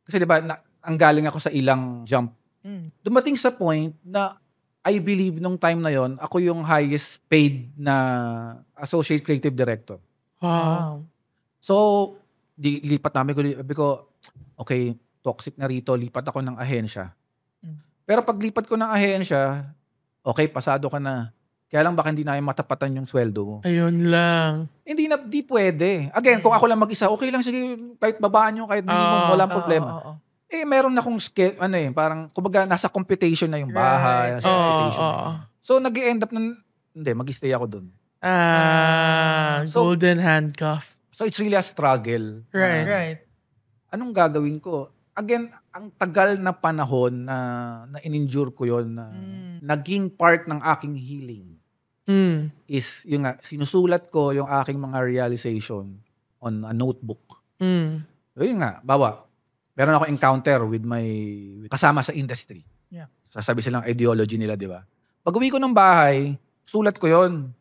kasi di ba, ang galing ako sa ilang jump. Dumating sa point na I believe nung time na yon ako yung highest paid na associate creative director. Wow. So, lipat namin ko, okay, toxic na rito, lipat ako ng ahensya. Pero pag lipat ko ng ahensya, okay, pasado ka na. Kaya lang baka hindi namin matapatan yung sweldo mo. Ayun lang. Hindi pwede. Again, kung ako lang mag-isa, okay lang, sige, kahit babaan nyo, kahit minimum, walang problema. Meron akong skill, parang, kumbaga, nasa computation na yung bahay. Nasa computation na. So, nag-i-end up mag-stay ako dun. Golden handcuff. So, it's really a struggle. Right. Anong gagawin ko? Again, ang tagal na panahon na in-endure ko yon na naging part ng aking healing is yung sinusulat ko yung aking mga realization on a notebook. So, yun nga, meron ako encounter with kasama sa industry. Yeah. Sasabi silang ideology nila, di ba? Pag uwi ko ng bahay, sulat ko yon.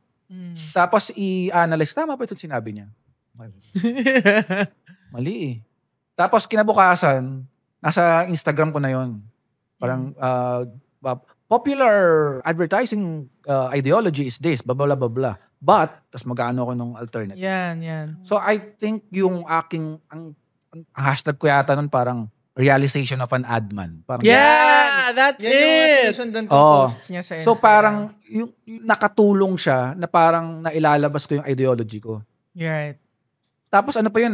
Tapos i-analyze, tama ba ito sinabi niya? Mali eh. Tapos kinabukasan, nasa Instagram ko na yon. Parang popular advertising ideology is this, blah, blah, blah, blah. But, tas mag-ano ako ng alternative. Yan. So, I think yung ang hashtag ko yata nun parang realization of an ad man. Parang That's Yan yung it. sinusundan kong posts niya sa Instagram. So, parang yung nakatulong siya na parang nailalabas ko yung ideology ko. Right. Tapos ano pa yun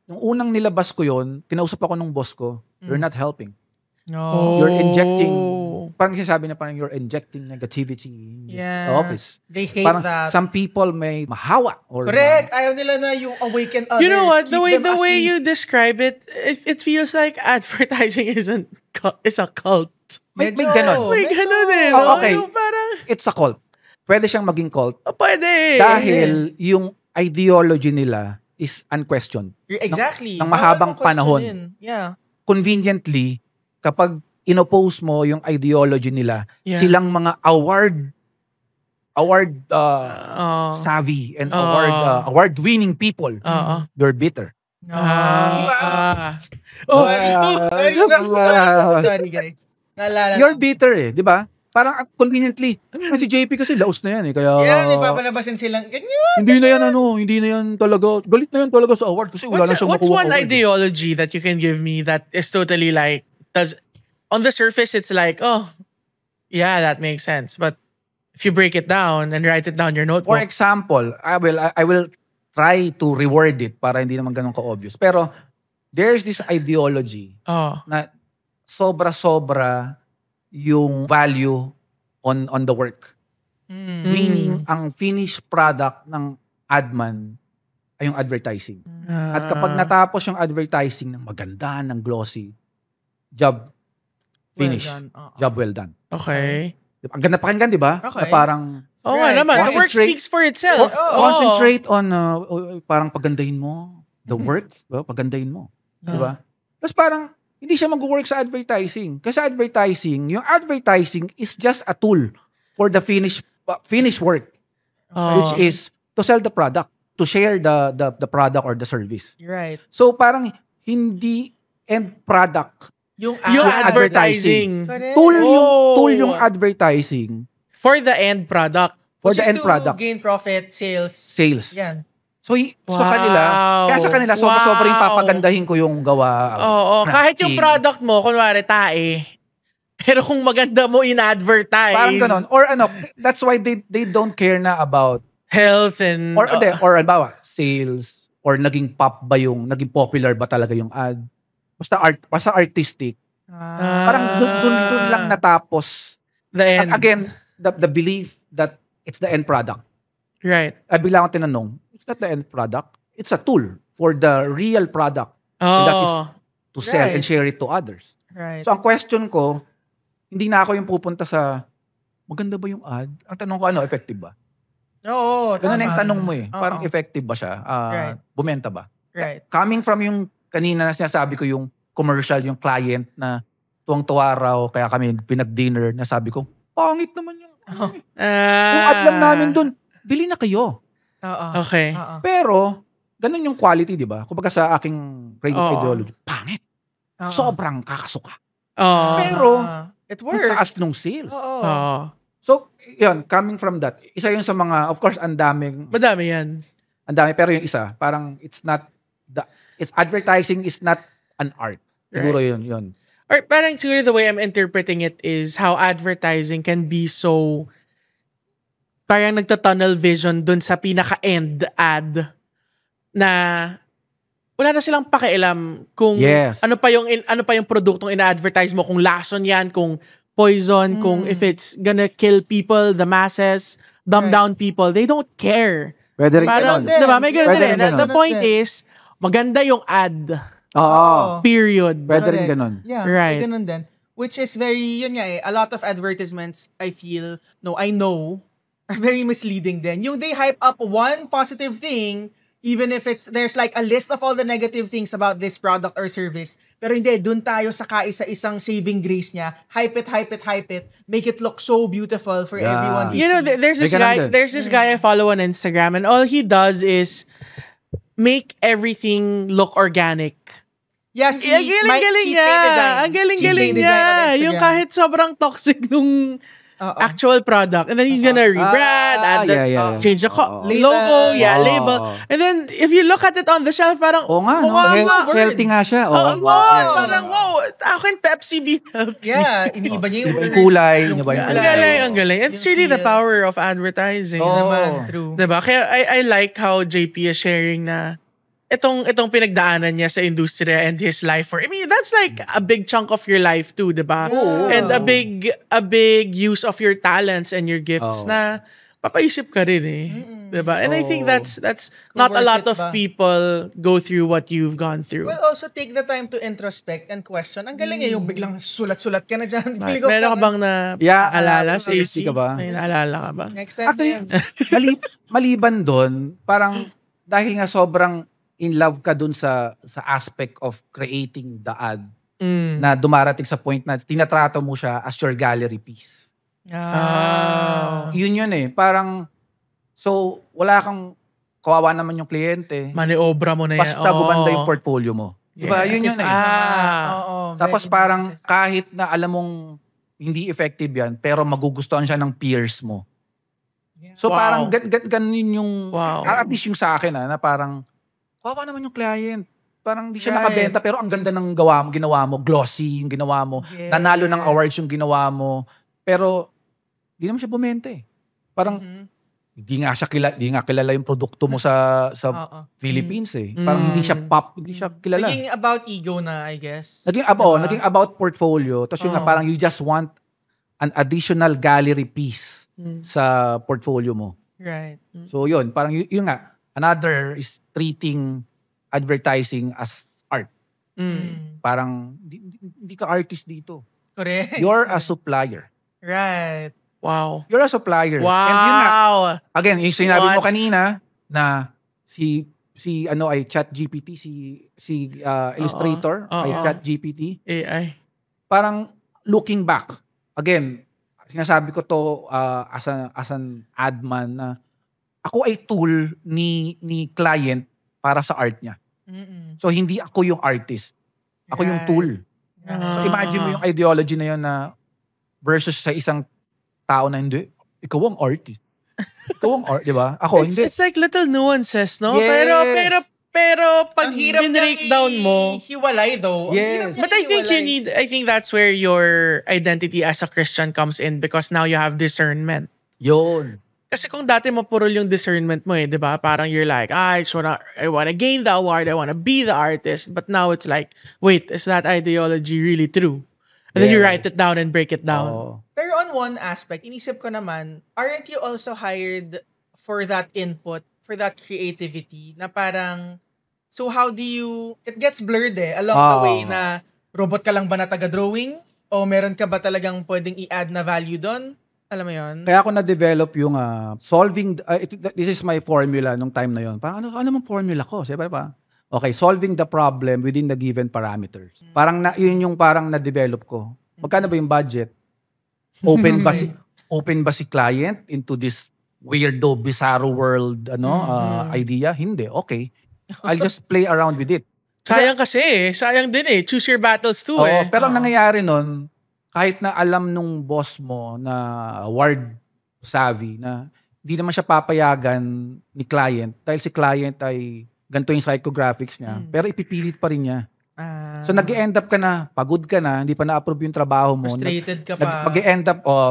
nung unang nilabas ko yun, kinausap ako ng boss ko, you're not helping. No. You're injecting, parang sinasabi na parang you're injecting negativity in this office. They hate Parang that. some people may mahawa. Or Correct. Ayaw nila na you awaken others. You know what? The Keep them way asleep. you describe it, it feels like advertising is a cult. may Medyo. ganon. May ganun eh. Oh, no? okay. Yung parang, It's a cult. Pwede siyang maging cult. pwede. Dahil yung ideology nila is unquestioned. Exactly. ng mahabang Bawal mong panahon. questionin. Yeah. Conveniently, kapag inoppose mo yung ideology nila, Yeah. silang mga award savvy and award-winning people, you're bitter. Sorry guys. Naalala. You're bitter eh, di ba? Parang conveniently, si JP kasi laos na yan eh. Kaya, Yan, ipapalabasin silang, ganyan. hindi na yan talaga, galit na yan talaga sa award kasi wala na siyang What's makuha one award. ideology that you can give me that is totally like, on the surface it's like, oh, yeah, that makes sense. But if you break it down and write it down in your For notebook, example, I will try to reword it para hindi naman ganun ka-obvious. Pero, there's this ideology oh, na sobra-sobra yung value on the work. Meaning, ang finished product ng adman ay yung advertising. At kapag natapos yung advertising ng maganda, ng glossy, job finish. Job well done. Okay. Ang ganda pakinggan, di ba? Okay. Na parang Nga naman. The work speaks for itself. concentrate on parang pagandahin mo the work, diba? Pagandahin mo. Di ba? Tapos parang hindi siya mag-work sa advertising. Kasi yung advertising is just a tool for the finished work, which is to sell the product, to share the product or the service. Right. So parang hindi end product Yung advertising. tool yung advertising For the end product. for Which the is end to product, gain profit, sales. sales. Yan. So sa kanila sobrang papagandahin ko yung gawa. Oo, kahit crafting. yung product mo, kunwari tae, pero kung maganda mo in-advertise. Parang ganon. Or that's why they don't care na about Health and... or halimbawa, sales or naging popular ba talaga yung ad. Basta artistic. Parang dun lang natapos. the end. Again, the belief that it's the end product. Right. Bigla akong tinanong, it's not the end product. It's a tool for the real product. And that is to sell and share it to others. Right. So ang question ko, hindi na ako yung pupunta sa maganda ba yung ad? Ang tanong ko, effective ba? Oo, Ganun na yung tama. tanong mo eh. Oo. Parang effective ba siya? Right. Bumenta ba? Right. Coming from yung kanina na sinasabi ko yung commercial, yung client na tuwang-tuwa raw, kaya kami pinag-dinner, na sabi ko, pangit naman yung yung ad lang namin dun. Bili na kayo. Oo. Okay. Oo. Pero, ganun yung quality, di ba? Kumbaga sa aking creative Oo. ideology, pangit. Oo. Sobrang kakasuka. Oo. Pero, it ang works. taas nung sales. Oo. Oo. So, yun, coming from that, isa yun sa mga, of course, ang dami, yan. pero yung isa, parang it's advertising is not an art. Siguro yun. Or parang siguro the way I'm interpreting it is how advertising can be so parang nagta-tunnel vision dun sa pinaka-end ad na wala na silang pakialam kung Yes. ano pa yung produktong ina-advertise mo, kung lason yan, kung poison, kung if it's gonna kill people, the masses, dumb down people, they don't care. Pwede rin Parang, ganon. diba, may ganun Pwede din. rin ganon. The point is, maganda yung ad. Oo. Period. Pwede rin Correct. ganon. Yeah, Right. ganun din. Which is very, yun nga a lot of advertisements, I know, are very misleading din. Yung they hype up one positive thing, even if there's like a list of all the negative things about this product or service, pero hindi, dun tayo sa kaisa-isang saving grace niya, hype it, make it look so beautiful for Yeah. everyone to You know, see. there's this May ganun guy. din. There's this guy I follow on Instagram, and all he does is make everything look organic. Yeah, see, Ang galing-galing niya. Ang galing-galing niya. Yung kahit sobrang toxic nung actual product, and then he's gonna rebrand, add change the logo, label. And then if you look at it on the shelf, parang Oo nga, no? Healthy nga siya. parang wow, how can Pepsi be healthy? Yeah, iniiba niya yung Yung kulay, iniiba yung Ang kulay. galing. It's really the power of advertising. naman, true. Diba? Kaya I like how JP is sharing na itong pinagdaanan niya sa industriya and his life that's like a big chunk of your life too, diba? And a big use of your talents and your gifts na papaisip ka rin eh. Diba? And I think that's not a lot of people go through what you've gone through. Well, also take the time to introspect and question. Ang galing yung biglang sulat-sulat ka na dyan. Feeling ko Meron ka bang alala alala, Stacey? ka ba? May naalala ka ba? next time Actually, na yan. maliban doon, parang dahil nga sobrang in love ka dun sa aspect of creating the ad na dumarating sa point na tinatrato mo siya as your gallery piece. Yun eh. Parang, so, wala kang, kawawa naman yung kliyente. Maniobra mo na yan. Basta gumanda yung portfolio mo. Diba? Yun eh. Tapos parang kahit na alam mong hindi effective yan, pero magugustuhan siya ng peers mo. So parang ganun yung, at least yung sa akin na parang, kawawa naman yung client. Parang di siya nakabenta pero ang ganda ng ginawa mo, glossy yung ginawa mo, nanalo ng awards yung ginawa mo, pero di naman siya bumenta eh. Parang Hindi nga kilala yung produkto mo sa Philippines eh. Parang hindi siya kilala. Naging about ego na, I guess. Naging about portfolio. Tapos yung nga, parang you just want an additional gallery piece sa portfolio mo. Right. So yun, parang yun nga, another is treating advertising as art. Parang hindi ka artist dito. Correct. You're a supplier. Right. Wow. You're a supplier. Wow. And yun nga, again, yung sinabi mo kanina na si ay ChatGPT, si Illustrator, ay ChatGPT. AI. Parang looking back, again, sinasabi ko to as an ad man na ako ay tool ni client para sa art niya. So hindi ako yung artist. Ako yung tool. So imagine mo yung ideology na yun na versus sa isang tao na hindi, ikaw ang artist. Ikaw ang art, di ba? Ako, hindi. It's like little nuances, no? Yes. Pero pag hirap breakdown mo, hiwalay though. Yes. but I think that's where your identity as a Christian comes in because now you have discernment. Yun. Kasi kung dati mapurol yung discernment mo di ba? Parang you're like, I wanna gain the award, I wanna be the artist. But now it's like, wait, is that ideology really true? And then you write it down and break it down. Oh. Pero on one aspect, inisip ko naman, aren't you also hired for that input, for that creativity, na parang, so how do you, it gets blurred along the way na, robot ka lang ba na taga-drawing? O meron ka ba talagang pwedeng i-add na value doon? Alam mo yun? Kaya ako na-develop yung solving, this is my formula nung time na yun. Parang ano namang formula ko? Siyempre pa. Okay, solving the problem within the given parameters. Parang yun yung parang na-develop ko. Magkano ba yung budget? Open ba si client into this weirdo, bizarro world idea? Hindi. Okay. I'll just play around with it. Sayang kasi sayang din choose your battles too Pero ang nangyayari nun, kahit na alam nung boss mo na award savvy na hindi naman siya papayagan ni client dahil si client ay ganito yung psychographics niya, pero ipipilit pa rin niya. So nag-end up ka na, pagod ka na, hindi pa na-approve yung trabaho mo. Frustrated ka pa.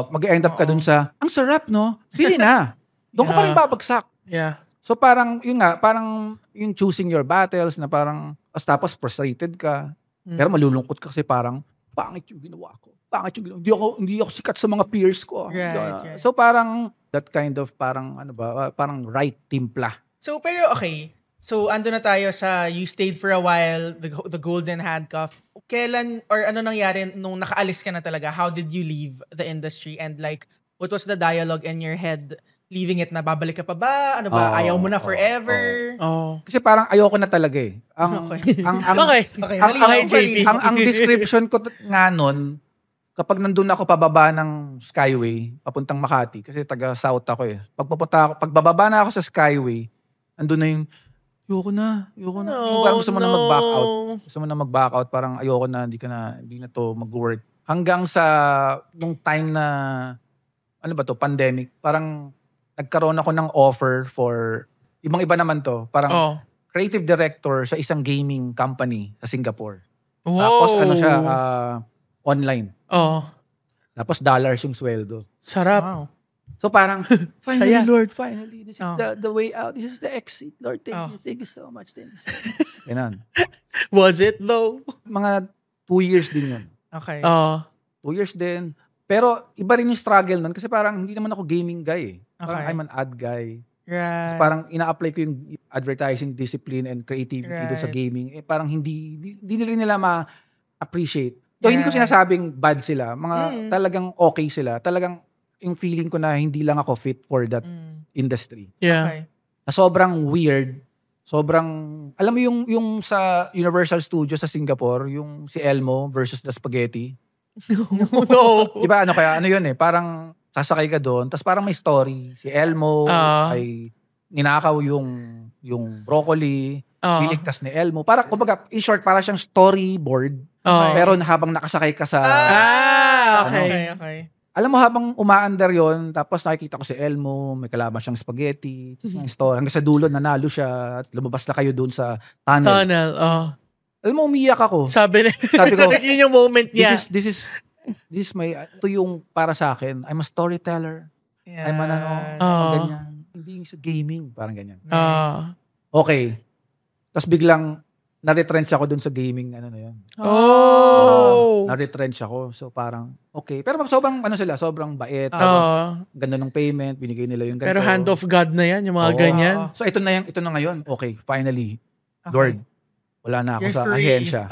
Mag-end up ka dun sa, ang sarap no? Pili na. Doon ka pa rin babagsak. Yeah. So parang, yun nga, parang yung choosing your battles na parang, tapos frustrated ka. Pero malulungkot ka kasi parang, pangit yung ginawa ko. Hindi ako sikat sa mga peers ko. Right. So parang, that kind of parang, parang right timpla. So, pero okay. So, ando na tayo sa you stayed for a while, the golden handcuff. Kailan, or ano nangyari nung nakaalis ka na talaga? How did you leave the industry? And like, what was the dialogue in your head? Leaving it na, babalik ka pa ba? Ano ba? Ayaw mo na forever? Kasi parang ayoko na talaga eh. Ang description ko nga nun, kapag nandun ako pababa ng Skyway, papuntang Makati, kasi taga-south ako eh. Pagbababa na ako sa Skyway, andun na yung, ayoko na. No, parang gusto mo na mag-back out. Gusto mo na mag-back out, parang ayoko na, hindi na to mag-work. Hanggang sa, nung time na, pandemic, parang nagkaroon ako ng offer for, ibang-iba naman to, parang creative director sa isang gaming company sa Singapore. Whoa. Tapos siya, online. Tapos dollars yung sweldo. Sarap. Wow. So parang, finally, Saya. Lord, finally, this is the way out. This is the exit. Lord, thank you so much. Thank you so much. Ganun. Was it though? Mga 2 years din yun. Okay. 2 years din. Pero iba rin yung struggle nun kasi parang hindi naman ako gaming guy eh. Parang I'm an ad guy. Right. So parang ina-apply ko yung advertising discipline and creativity doon sa gaming. Eh parang hindi rin nila ma-appreciate. So hindi ko sinasabing bad sila. Mga talagang okay sila. Talagang yung feeling ko na hindi lang ako fit for that industry. Yeah. Okay. Na sobrang weird. Alam mo yung sa Universal Studios sa Singapore, yung si Elmo versus the Spaghetti. No. Diba ano yun eh, parang sasakay ka doon, tapos parang may story. Si Elmo ay ninakaw yung broccoli, niligtas ni Elmo. Para, kumbaga, in short, para siyang storyboard. Pero habang nakasakay ka sa... Okay. Alam mo, habang umaandar yon, tapos nakikita ko si Elmo, may kalaban siyang spaghetti, tapos may story. Hanggang sa dulo, nanalo siya, at lumabas na kayo doon sa tunnel. Alam mo, umiyak ako. Sabi ko, yun yung moment niya. This is my, ito yung para sa akin. I'm a storyteller. Yeah. I'm an ganyan. Hindi sa gaming. Parang ganyan. Okay. Tapos biglang, na-retrench ako dun sa gaming, ano na yun. Na-retrench ako. So parang, okay. Pero sobrang, sobrang bait. Ganda ng payment, binigay nila yung ganito. Pero hand of God na yan, yung mga ganyan. So ito na ngayon. Okay, finally. Okay. Lord, wala na ako sa ahensya.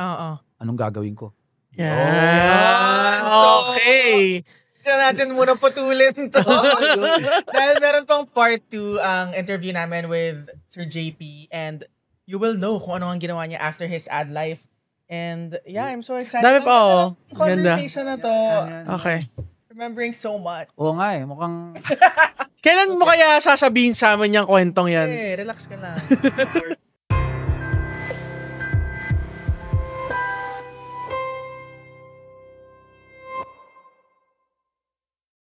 Anong gagawin ko? Yan. Okay. Diyan natin muna putulin to. Dahil meron pang part 2 ang interview namin with Sir JP, and you will know kung ano ang ginawa niya after his ad life. And yeah, I'm so excited. Dami pa, Conversation na to. Okay. Remembering so much. Oo nga mukhang... Kailan mo kaya sasabihin sa amin yung kwentong yan? Relax ka lang.